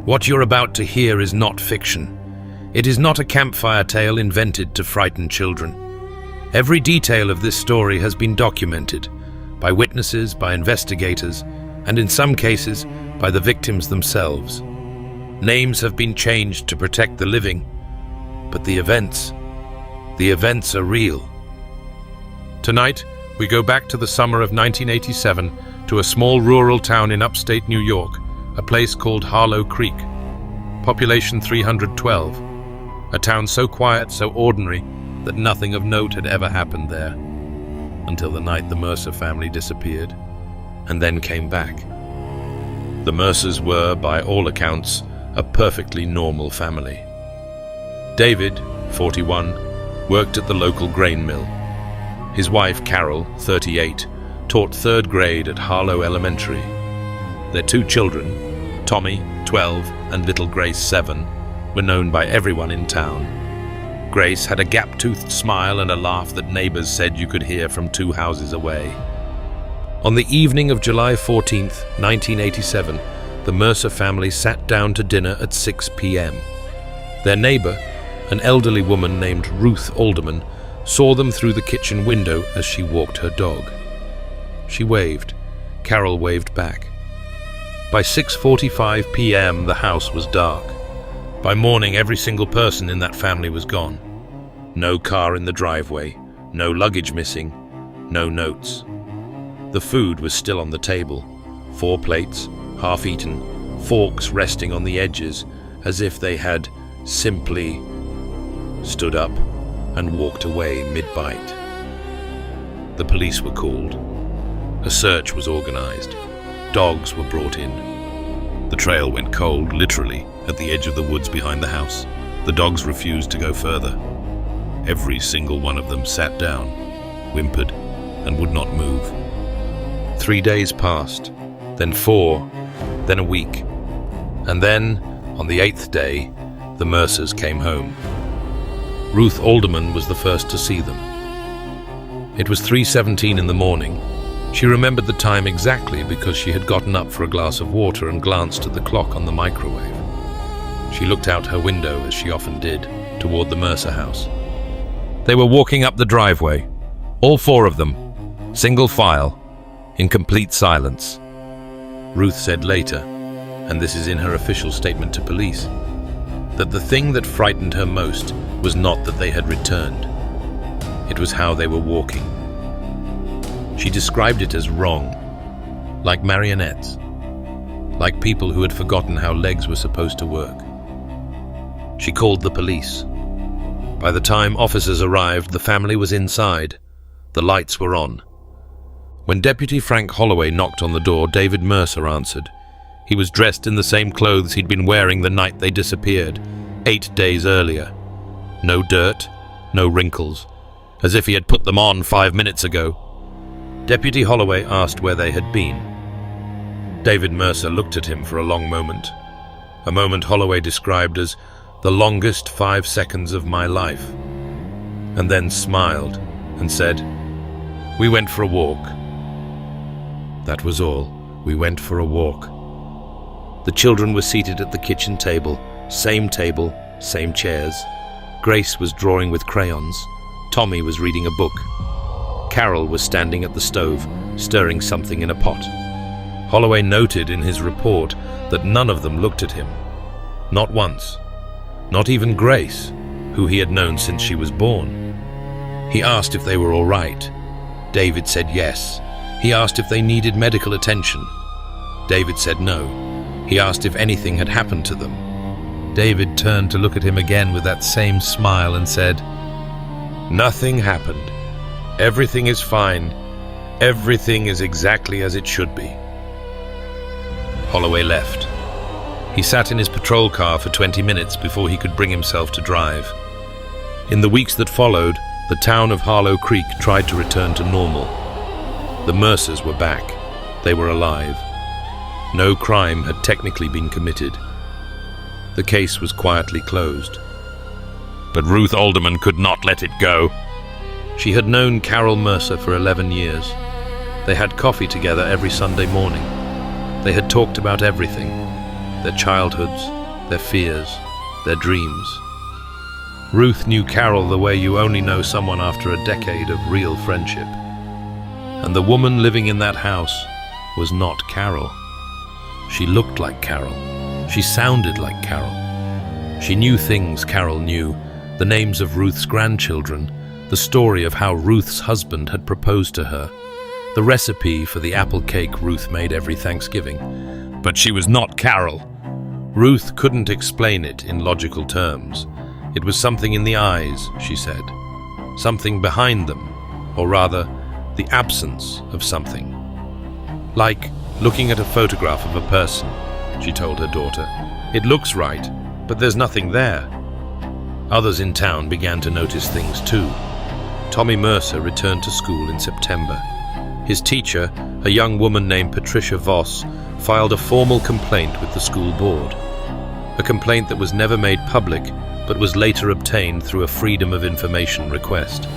What you're about to hear is not fiction. It is not a campfire tale invented to frighten children. Every detail of this story has been documented by witnesses, by investigators, and in some cases, by the victims themselves. Names have been changed to protect the living, but the events are real. Tonight, we go back to the summer of 1987 to a small rural town in upstate New York, a place called Harlow Creek. Population 312. A town so quiet, so ordinary, that nothing of note had ever happened there. Until the night the Mercer family disappeared, and then came back. The Mercers were, by all accounts, a perfectly normal family. David, 41, worked at the local grain mill. His wife, Carol, 38, taught 3rd grade at Harlow Elementary. Their 2 children, Tommy, 12, and little Grace, 7, were known by everyone in town. Grace had a gap-toothed smile and a laugh that neighbors said you could hear from 2 houses away. On the evening of July 14th, 1987, the Mercer family sat down to dinner at 6 p.m. Their neighbor, an elderly woman named Ruth Alderman, saw them through the kitchen window as she walked her dog. She waved. Carol waved back. By 6:45 p.m., the house was dark. By morning, every single person in that family was gone. No car in the driveway, no luggage missing, no notes. The food was still on the table. 4 plates, half-eaten, forks resting on the edges, as if they had simply stood up and walked away mid-bite. The police were called. A search was organized. Dogs were brought in. The trail went cold, literally, at the edge of the woods behind the house. The dogs refused to go further. Every single one of them sat down, whimpered, and would not move. 3 days passed, then 4, then a week. And then, on the 8th day, the Mercers came home. Ruth Alderman was the first to see them. It was 3:17 in the morning. She remembered the time exactly because she had gotten up for a glass of water and glanced at the clock on the microwave. She looked out her window, as she often did, toward the Mercer house. They were walking up the driveway, all 4 of them, single file, in complete silence. Ruth said later, and this is in her official statement to police, that the thing that frightened her most was not that they had returned. It was how they were walking. She described it as wrong, like marionettes, like people who had forgotten how legs were supposed to work. She called the police. By the time officers arrived, the family was inside. The lights were on. When Deputy Frank Holloway knocked on the door, David Mercer answered. He was dressed in the same clothes he'd been wearing the night they disappeared, 8 days earlier. No dirt, no wrinkles, as if he had put them on 5 minutes ago. Deputy Holloway asked where they had been. David Mercer looked at him for a long moment, a moment Holloway described as the longest 5 seconds of my life, and then smiled and said, "We went for a walk." That was all. We went for a walk. The children were seated at the kitchen table, same chairs. Grace was drawing with crayons. Tommy was reading a book. Carol was standing at the stove, stirring something in a pot. Holloway noted in his report that none of them looked at him. Not once. Not even Grace, who he had known since she was born. He asked if they were all right. David said yes. He asked if they needed medical attention. David said no. He asked if anything had happened to them. David turned to look at him again with that same smile and said, "Nothing happened. Everything is fine. Everything is exactly as it should be." Holloway left. He sat in his patrol car for 20 minutes before he could bring himself to drive. In the weeks that followed, the town of Harlow Creek tried to return to normal. The Mercers were back. They were alive. No crime had technically been committed. The case was quietly closed. But Ruth Alderman could not let it go. She had known Carol Mercer for 11 years. They had coffee together every Sunday morning. They had talked about everything, their childhoods, their fears, their dreams. Ruth knew Carol the way you only know someone after a decade of real friendship. And the woman living in that house was not Carol. She looked like Carol. She sounded like Carol. She knew things Carol knew, the names of Ruth's grandchildren, the story of how Ruth's husband had proposed to her, the recipe for the apple cake Ruth made every Thanksgiving. But she was not Carol. Ruth couldn't explain it in logical terms. It was something in the eyes, she said. Something behind them, or rather, the absence of something. Like looking at a photograph of a person, she told her daughter. It looks right, but there's nothing there. Others in town began to notice things too. Tommy Mercer returned to school in September. His teacher, a young woman named Patricia Voss, filed a formal complaint with the school board. A complaint that was never made public, but was later obtained through a Freedom of Information request.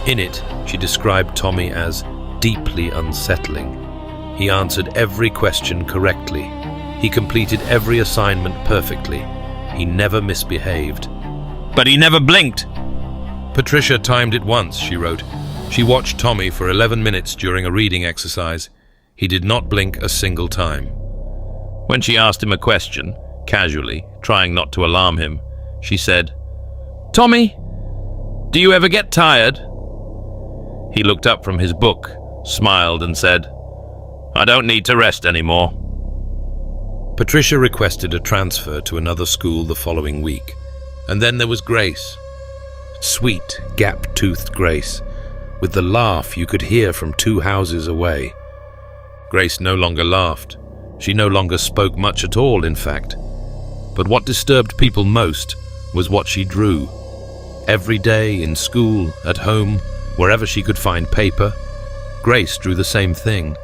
In it, she described Tommy as deeply unsettling. He answered every question correctly. He completed every assignment perfectly. He never misbehaved. But he never blinked. Patricia timed it once, she wrote. She watched Tommy for 11 minutes during a reading exercise. He did not blink a single time. When she asked him a question, casually, trying not to alarm him, she said, "Tommy, do you ever get tired?" He looked up from his book, smiled and said, "I don't need to rest anymore." Patricia requested a transfer to another school the following week. And then there was Grace. Sweet, gap-toothed Grace, with the laugh you could hear from 2 houses away. Grace no longer laughed. She no longer spoke much at all, in fact. But what disturbed people most was what she drew. Every day, in school, at home, wherever she could find paper, Grace drew the same thing.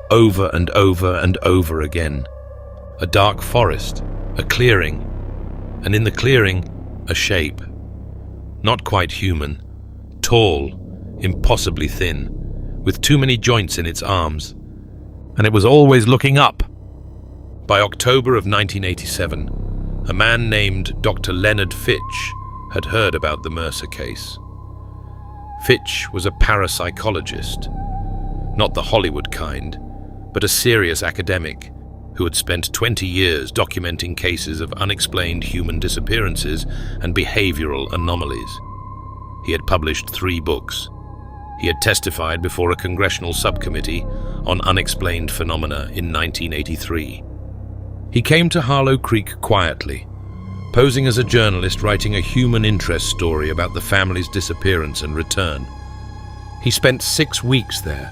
Over and over and over again. A dark forest, a clearing, and in the clearing, a shape. Not quite human, tall, impossibly thin, with too many joints in its arms. And it was always looking up. By October of 1987, a man named Dr. Leonard Fitch had heard about the Mercer case. Fitch was a parapsychologist, not the Hollywood kind, but a serious academic who had spent 20 years documenting cases of unexplained human disappearances and behavioral anomalies. He had published 3 books. He had testified before a congressional subcommittee on unexplained phenomena in 1983. He came to Harlow Creek quietly, posing as a journalist writing a human interest story about the family's disappearance and return. He spent 6 weeks there.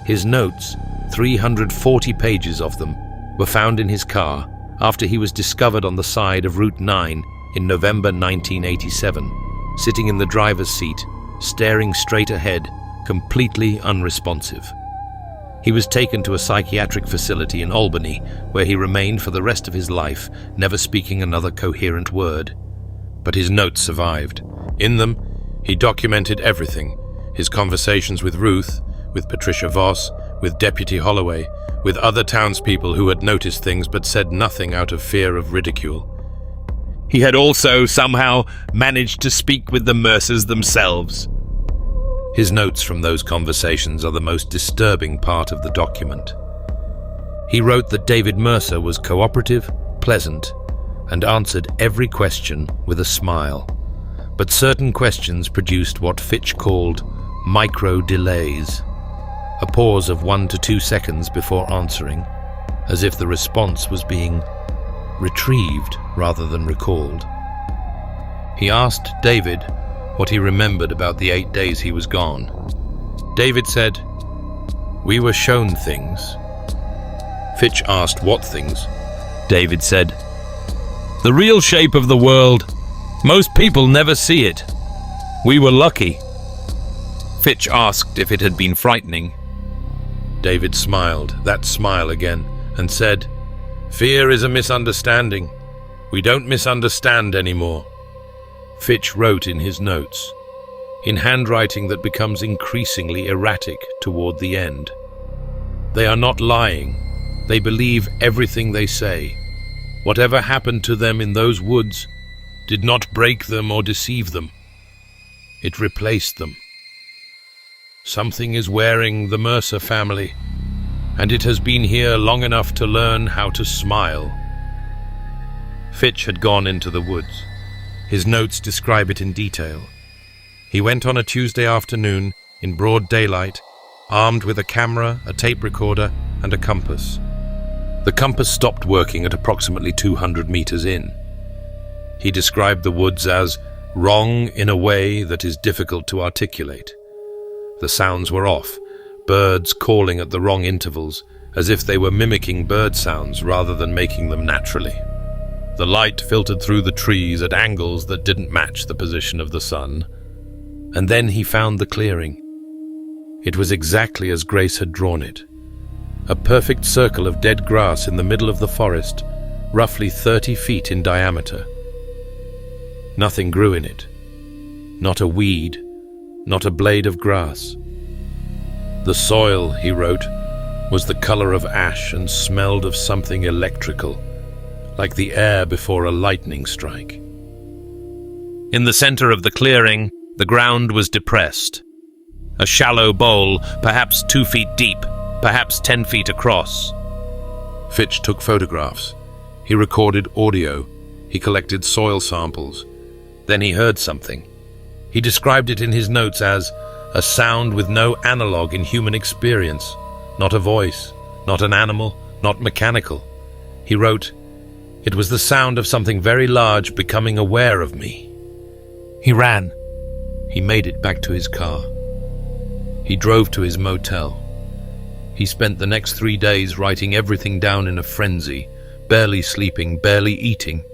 His notes, 340 pages of them, were found in his car after he was discovered on the side of Route 9 in November 1987, sitting in the driver's seat, staring straight ahead, completely unresponsive. He was taken to a psychiatric facility in Albany, where he remained for the rest of his life, never speaking another coherent word. But his notes survived. In them, he documented everything: his conversations with Ruth, with Patricia Voss, with Deputy Holloway, with other townspeople who had noticed things but said nothing out of fear of ridicule. He had also somehow managed to speak with the Mercers themselves. His notes from those conversations are the most disturbing part of the document. He wrote that David Mercer was cooperative, pleasant, and answered every question with a smile. But certain questions produced what Fitch called micro-delays, a pause of 1 to 2 seconds before answering, as if the response was being retrieved rather than recalled. He asked David what he remembered about the 8 days he was gone. David said, "We were shown things." Fitch asked what things. David said, "The real shape of the world. Most people never see it. We were lucky." Fitch asked if it had been frightening. David smiled, that smile again, and said, "Fear is a misunderstanding. We don't misunderstand anymore." Fitch wrote in his notes, in handwriting that becomes increasingly erratic toward the end. "They are not lying. They believe everything they say. Whatever happened to them in those woods did not break them or deceive them. It replaced them. Something is wearing the Mercer family, and it has been here long enough to learn how to smile. Fitch had gone into the woods. His notes describe it in detail. He went on a Tuesday afternoon in broad daylight, armed with a camera, a tape recorder, and a compass. The compass stopped working at approximately 200 meters in. He described the woods as wrong in a way that is difficult to articulate. The sounds were off, birds calling at the wrong intervals, as if they were mimicking bird sounds rather than making them naturally. The light filtered through the trees at angles that didn't match the position of the sun. And then he found the clearing. It was exactly as Grace had drawn it. A perfect circle of dead grass in the middle of the forest, roughly 30 feet in diameter. Nothing grew in it. Not a weed, not a blade of grass. The soil, he wrote, was the color of ash and smelled of something electrical, like the air before a lightning strike. In the center of the clearing, the ground was depressed. A shallow bowl, perhaps 2 feet deep, perhaps 10 feet across. Fitch took photographs. He recorded audio. He collected soil samples. Then he heard something. He described it in his notes as a sound with no analog in human experience, not a voice, not an animal, not mechanical. He wrote, "It was the sound of something very large becoming aware of me." He ran. He made it back to his car. He drove to his motel. He spent the next 3 days writing everything down in a frenzy, barely sleeping, barely eating.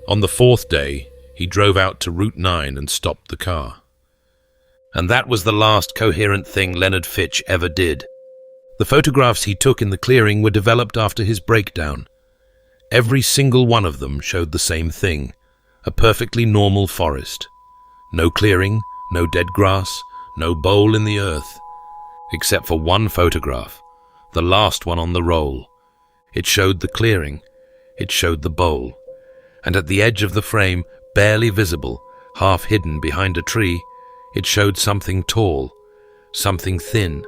On the 4th day, he drove out to Route 9 and stopped the car. And that was the last coherent thing Leonard Fitch ever did. The photographs he took in the clearing were developed after his breakdown. Every single one of them showed the same thing, a perfectly normal forest. No clearing, no dead grass, no bowl in the earth. Except for one photograph, the last one on the roll. It showed the clearing, it showed the bowl, and at the edge of the frame, barely visible, half hidden behind a tree, it showed something tall, something thin,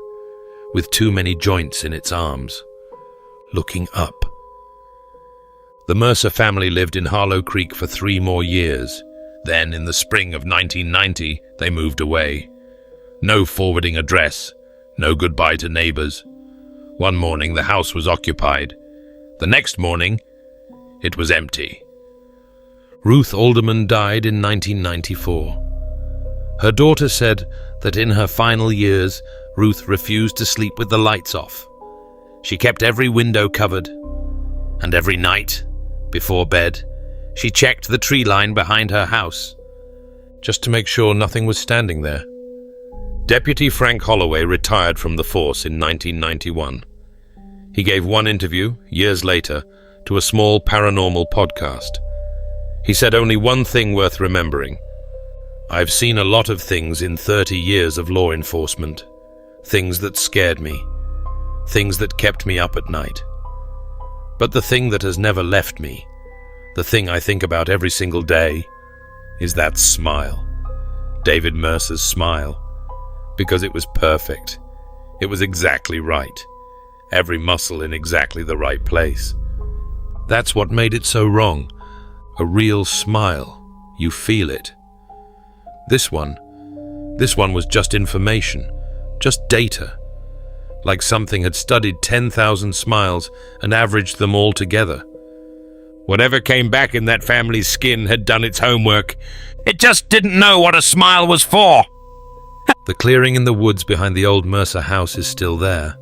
with too many joints in its arms, looking up. The Mercer family lived in Harlow Creek for 3 more years. Then, in the spring of 1990, they moved away. No forwarding address, no goodbye to neighbors. One morning, the house was occupied. The next morning, it was empty. Ruth Alderman died in 1994. Her daughter said that in her final years, Ruth refused to sleep with the lights off. She kept every window covered, and every night, before bed, she checked the tree line behind her house, just to make sure nothing was standing there. Deputy Frank Holloway retired from the force in 1991. He gave one interview, years later, to a small paranormal podcast. He said only one thing worth remembering. "I've seen a lot of things in 30 years of law enforcement. Things that scared me. Things that kept me up at night. But the thing that has never left me, the thing I think about every single day, is that smile. David Mercer's smile. Because it was perfect. It was exactly right. Every muscle in exactly the right place. That's what made it so wrong. A real smile. You feel it. This one was just information, just data. Like something had studied 10,000 smiles and averaged them all together. Whatever came back in that family's skin had done its homework. It just didn't know what a smile was for." The clearing in the woods behind the old Mercer house is still there.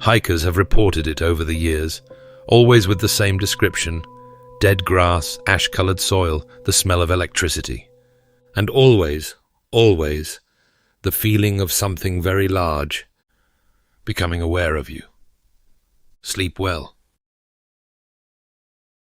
Hikers have reported it over the years, always with the same description: dead grass, ash-colored soil, the smell of electricity. And always, the feeling of something very large becoming aware of you. Sleep well.